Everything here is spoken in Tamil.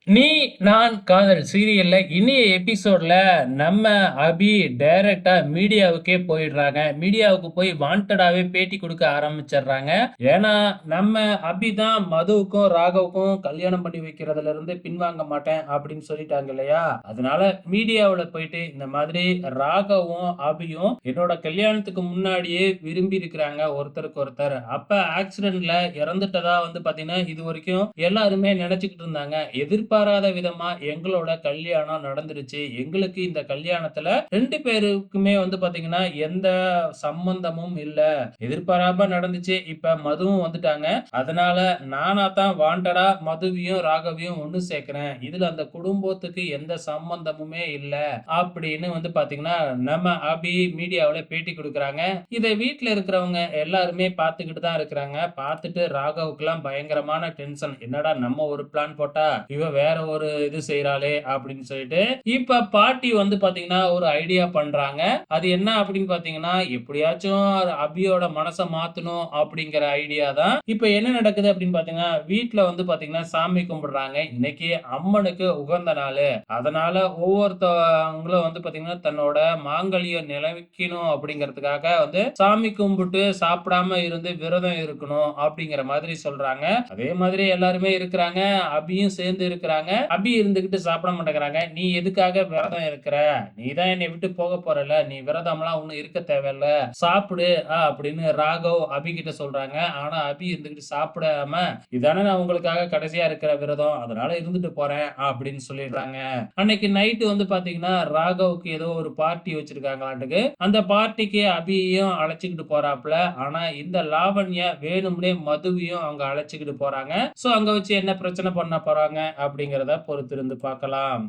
நீ நான் காதல் சீரியல்ல இனிய எபிசோட்ல நம்ம அபி டைரக்ட்டா மீடியாவுக்கே போயிடுறாங்க. மீடியாவுக்கு போய் வாண்டடாவே பேட்டி குடுக்க ஆரம்பிச்சர்றாங்க. ஏன்னா, நம்ம அபி தான் மதுவுக்கும், ராகவுக்கும் கல்யாணம் பண்ணி வைக்கிறதுல இருந்து பின்வாங்க மாட்டேன் அப்படின்னு சொல்லிட்டாங்க இல்லையா? அதனால மீடியாவுல போயிட்டு இந்த மாதிரி ராகவும், அபியும் என்னோட கல்யாணத்துக்கு முன்னாடியே விரும்பி இருக்கிறாங்க ஒருத்தருக்கு ஒருத்தர். அப்ப ஆக்சிடென்ட்ல இறந்துட்டதா பாத்தீங்கன்னா, இதுவரைக்கும் எல்லாருமே நினைச்சுக்கிட்டு இருந்தாங்க. எதிர்பாராத விதமா எங்களோட கல்யாணம் நடந்துருச்சு. எங்களுக்கு இந்த கல்யாணத்துல 2 பேருக்குமே பாத்தீங்கன்னா, எந்த சம்பந்தமும் இல்ல. எதிர்பாராம நடந்துச்சு. இப்ப மதுவும் வந்துட்டாங்க. அதனால நானா தான் வாண்டடா மதுவையும், ராகவையும் ஒண்ணு சேர்க்கிறேன். இதுல அந்த குடும்பத்துக்கு எந்த சம்பந்தமுமே இல்ல. அப்படின்னு பாத்தீங்கன்னா, நம்ம அபி மீடியாவுல பேட்டி குடுக்குறாங்க. இத வீட்ல இருக்கிறவங்க எல்லாருமே பார்த்துக்கிட்டு தான் இருக்கிறாங்க. பார்த்துட்டு ராகவுக்குலாம் பயங்கரமான டென்ஷன். என்னடா நம்ம ஒரு பிளான் போட்டா, இவ வேற ஒரு இது செய்றாளே அப்படின்னு சொல்லிட்டு, இப்ப பாட்டி பாத்தீங்கன்னா, ஒரு ஐடியா பண்றாங்க. அது என்ன அப்படின்னு பாத்தீங்கன்னா, எப்படியாச்சும் அபியோட மனச மாத்தணும் அப்படிங்கிற ஐடியா தான். இப்ப என்ன நடக்குது அப்படின்னு பாத்தீங்கன்னா, வீட்ல பாத்தீங்கன்னா சாமி கும்பிடுறாங்க. இன்னைக்கு அம்மனுக்கு உகந்த நாளு. அதனால ஒவ்வொருத்தவங்களும் பாத்தீங்கன்னா, தன்னோட மாங்கல்யம் நிலைக்கணும் அப்படிங்கிறதுக்காக சாமி கும்பிட்டு சாப்பிடாம இருந்து விரதம் இருக்கணும் அப்படிங்கிற மாதிரி சொல்றாங்க. அதே மாதிரி எல்லாருமே இருக்கிறாங்க. அபியும் சேர்ந்து இருக்கிறாங்க. அபி இருந்துகிட்டு சாப்பிட மாட்டேங்கிறாங்க. "நீ எதுக்காக விரதம் இருக்கிற? நீ தான் என்னை விட்டு போக போறல்ல. நீ விரதம்லாம் ஒண்ணும் இருக்க தேவையில்ல. சாப்பிடு" அப்படின்னு ராகவ் அபி கிட்ட சொல்றாங்க. ஆனா அபி இருந்துகிட்டு சாப்பிடாம, "இதானே நான் உங்களுக்காக கடைசியா இருக்கிற விரதம். அதனால இருந்துட்டு போறேன்" அப்படின்னு சொல்லிடுறாங்க. அன்னைக்கு நைட் பாத்தீங்கன்னா, ராகவுக்கு ஏதோ ஒரு பார்ட்டி வச்சிருக்காங்களாட்டுக்கு. அந்த பார்ட்டிக்கு அபியையும் அழைச்சுக்கிட்டு போறாப்புல. ஆனா இந்த லாவண்யா வேணும்னே மதுவையும் அங்க அழைச்சுக்கிட்டு போறாங்க. சோ அங்க வச்சு என்ன பிரச்சனை பண்ண போறாங்க அப்படிங்கிறத பொறுத்திருந்து பார்க்கலாம்.